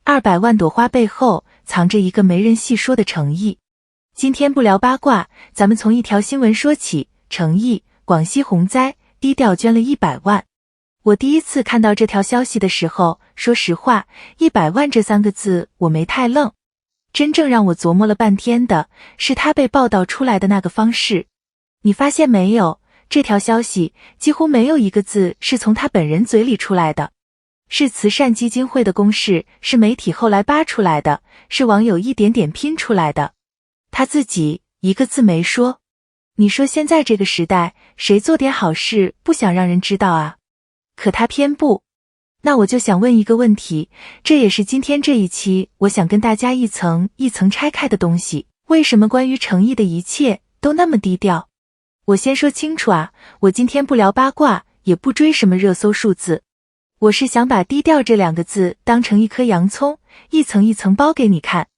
200万朵花背后藏着一个没人细说的诚意。今天不聊八卦，咱们从一条新闻说起。诚意，广西洪灾，低调捐了100万。我第一次看到这条消息的时候，说实话，100万这3个字我没太愣。真正让我琢磨了半天的是他被报道出来的那个方式。你发现没有，这条消息几乎没有一个字是从他本人嘴里出来的，是慈善基金会的公示，是媒体后来扒出来的，是网友一点点拼出来的。他自己一个字没说。你说现在这个时代，谁做点好事不想让人知道啊？可他偏不。那我就想问一个问题，这也是今天这一期我想跟大家一层一层拆开的东西。为什么关于诚意的一切都那么低调？我先说清楚啊，我今天不聊八卦，也不追什么热搜数字。我是想把低调这2个字当成一颗洋葱，一层一层剥给你看。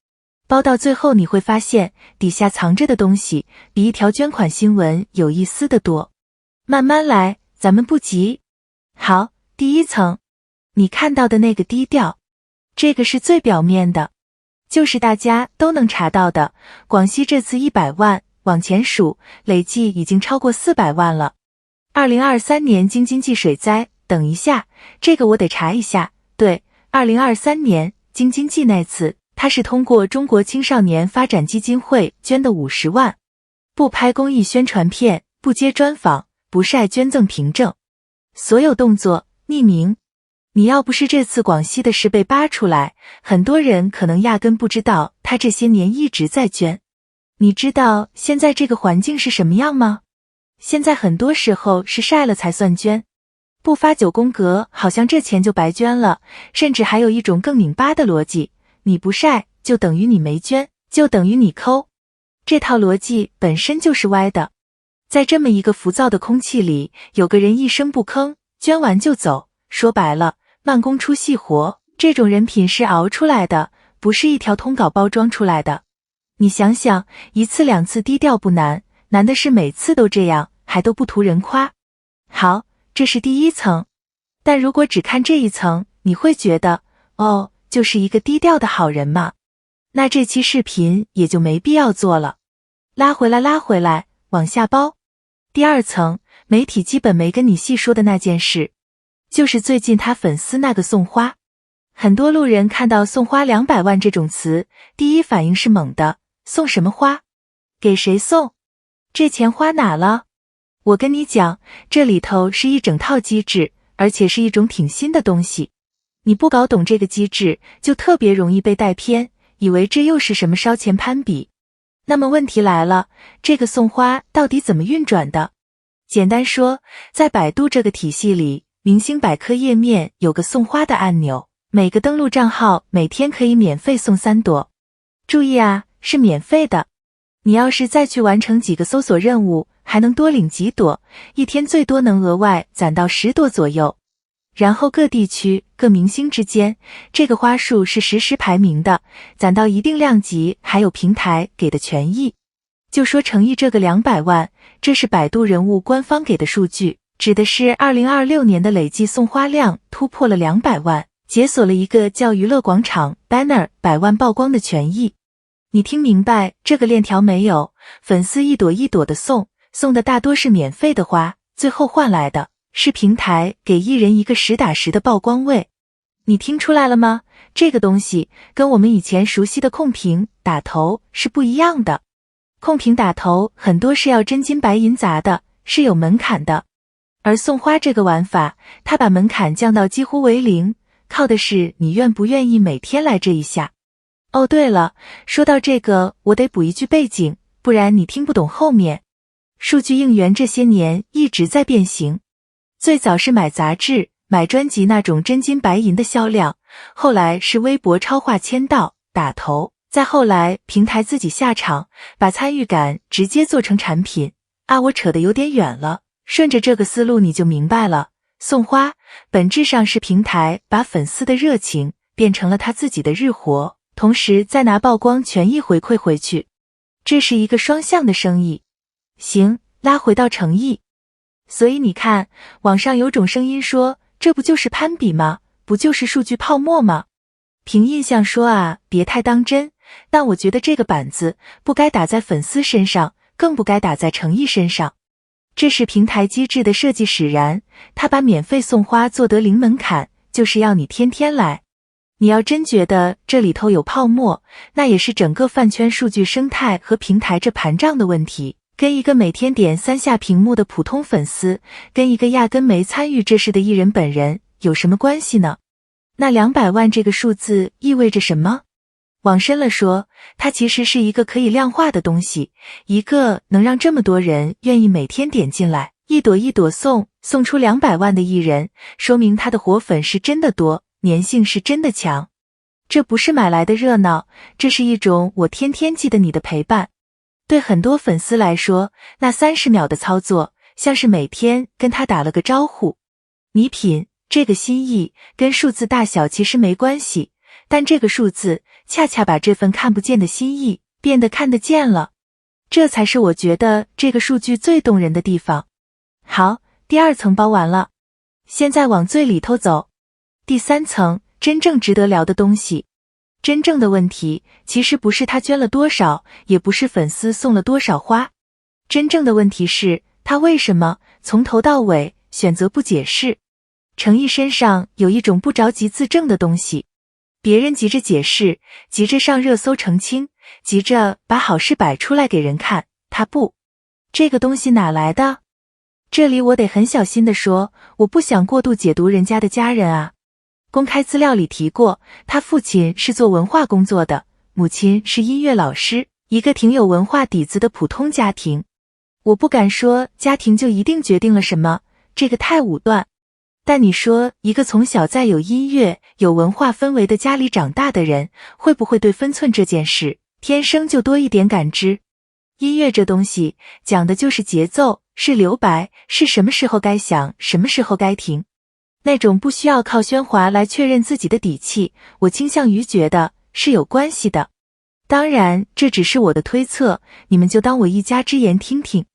包到最后你会发现，底下藏着的东西比一条捐款新闻有意思的多。慢慢来，咱们不急。好，第一层，你看到的那个低调，这个是最表面的，就是大家都能查到的。广西这次100万，往前数，累计已经超过400万了。2023年京津冀水灾，等一下，这个我得查一下。对，2023年京津冀那次，他是通过中国青少年发展基金会捐的50万，不拍公益宣传片，不接专访，不晒捐赠凭证，所有动作匿名。你要不是这次广西的事被扒出来，很多人可能压根不知道他这些年一直在捐。你知道现在这个环境是什么样吗？现在很多时候是晒了才算捐，不发9宫格，好像这钱就白捐了，甚至还有一种更拧巴的逻辑，你不晒就等于你没捐，就等于你抠。这套逻辑本身就是歪的。在这么一个浮躁的空气里，有个人一声不吭，捐完就走，说白了，慢工出细活，这种人品是熬出来的，不是一条通稿包装出来的。你想想，1次2次低调不难，难的是每次都这样，还都不图人夸。好，这是第一层。但如果只看这一层，你会觉得，哦，就是一个低调的好人嘛。那这期视频也就没必要做了。拉回来，往下包。第2层，媒体基本没跟你细说的那件事，就是最近他粉丝那个送花。很多路人看到送花200万这种词，第一反应是猛的，送什么花？给谁送？这钱花哪了？我跟你讲，这里头是一整套机制，而且是一种挺新的东西。你不搞懂这个机制，就特别容易被带偏，以为这又是什么烧钱攀比。那么问题来了，这个送花到底怎么运转的？简单说，在百度这个体系里，明星百科页面有个送花的按钮，每个登录账号每天可以免费送3朵。注意啊，是免费的。你要是再去完成几个搜索任务，还能多领几朵，一天最多能额外攒到10朵左右。然后各地区、各明星之间，这个花束是实时排名的，攒到一定量级还有平台给的权益。就说诚意这个200万，这是百度人物官方给的数据，指的是2026年的累计送花量突破了200万，解锁了一个叫娱乐广场 banner 100万曝光的权益。你听明白这个链条没有？粉丝一朵一朵的送的大多是免费的花，最后换来的是平台给艺人一个实打实的曝光位。你听出来了吗？这个东西跟我们以前熟悉的控评打头是不一样的。控评打头很多是要真金白银砸的，是有门槛的。而送花这个玩法，它把门槛降到几乎为0，靠的是你愿不愿意每天来这一下。哦，对了，说到这个，我得补一句背景，不然你听不懂后面。数据应援这些年一直在变形，最早是买杂志、买专辑那种真金白银的销量，后来是微博超话签到、打头，再后来平台自己下场，把参与感直接做成产品。啊，我扯得有点远了，顺着这个思路你就明白了。送花本质上是平台把粉丝的热情变成了他自己的日活，同时再拿曝光权益回馈回去，这是一个双向的生意。行，拉回到诚意。所以你看，网上有种声音说，这不就是攀比吗？不就是数据泡沫吗？凭印象说啊，别太当真，但我觉得这个板子不该打在粉丝身上，更不该打在诚意身上。这是平台机制的设计使然，他把免费送花做得零门槛，就是要你天天来。你要真觉得这里头有泡沫，那也是整个饭圈数据生态和平台这盘账的问题，跟一个每天点3下屏幕的普通粉丝，跟一个压根没参与这事的艺人本人有什么关系呢？那200万这个数字意味着什么？往深了说，它其实是一个可以量化的东西，一个能让这么多人愿意每天点进来，一朵一朵送出200万的艺人，说明他的活粉是真的多，粘性是真的强。这不是买来的热闹，这是一种我天天记得你的陪伴。对很多粉丝来说，那30秒的操作，像是每天跟他打了个招呼。你品，这个心意跟数字大小其实没关系，但这个数字恰恰把这份看不见的心意变得看得见了，这才是我觉得这个数据最动人的地方。好，第2层包完了，现在往最里头走。第3层，真正值得聊的东西。真正的问题其实不是他捐了多少，也不是粉丝送了多少花，真正的问题是他为什么从头到尾选择不解释。诚意身上有一种不着急自证的东西，别人急着解释，急着上热搜澄清，急着把好事摆出来给人看，他不。这个东西哪来的？这里我得很小心地说，我不想过度解读人家的家人啊。公开资料里提过，他父亲是做文化工作的，母亲是音乐老师，一个挺有文化底子的普通家庭。我不敢说家庭就一定决定了什么，这个太武断。但你说一个从小在有音乐、有文化氛围的家里长大的人，会不会对分寸这件事天生就多一点感知？音乐这东西讲的就是节奏，是留白，是什么时候该响，什么时候该停。那种不需要靠喧哗来确认自己的底气，我倾向于觉得是有关系的。当然，这只是我的推测，你们就当我一家之言听听。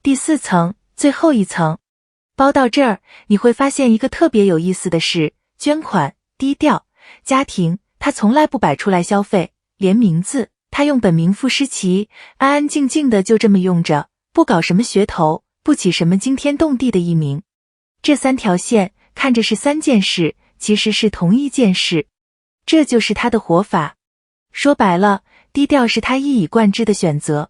第4层，最后一层。包到这儿，你会发现一个特别有意思的事，捐款低调，家庭他从来不摆出来消费，连名字他用本名傅诗琪，安安静静的就这么用着，不搞什么噱头，不起什么惊天动地的艺名。这3条线看着是3件事，其实是同一件事，这就是他的活法。说白了，低调是他一以贯之的选择。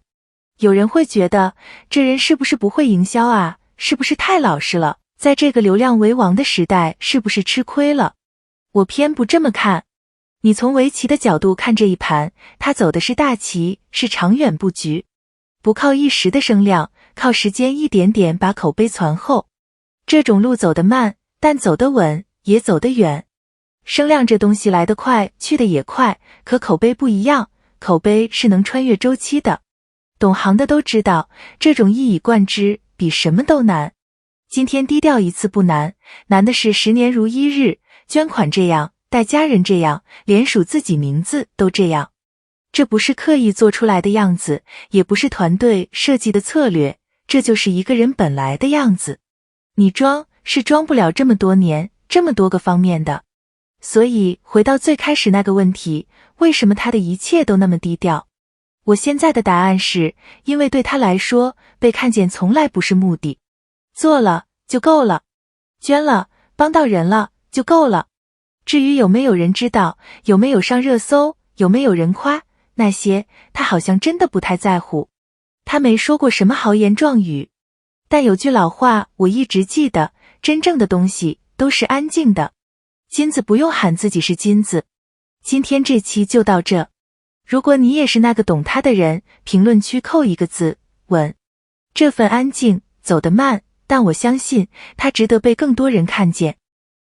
有人会觉得，这人是不是不会营销啊？是不是太老实了？在这个流量为王的时代，是不是吃亏了？我偏不这么看。你从围棋的角度看这一盘，他走的是大棋，是长远布局，不靠一时的声量，靠时间一点点把口碑攒厚。这种路走得慢，但走得稳，也走得远。声量这东西来得快，去得也快，可口碑不一样，口碑是能穿越周期的。懂行的都知道，这种一以贯之比什么都难。今天低调一次不难，难的是10年如一日，捐款这样，带家人这样，连署自己名字都这样。这不是刻意做出来的样子，也不是团队设计的策略，这就是一个人本来的样子。你装是装不了这么多年，这么多个方面的。所以回到最开始那个问题，为什么他的一切都那么低调？我现在的答案是，因为对他来说，被看见从来不是目的，做了就够了，捐了，帮到人了就够了。至于有没有人知道，有没有上热搜，有没有人夸，那些他好像真的不太在乎。他没说过什么豪言壮语，但有句老话我一直记得，真正的东西都是安静的。金子不用喊自己是金子。今天这期就到这。如果你也是那个懂他的人，评论区扣一个字，稳。这份安静走得慢，但我相信它值得被更多人看见。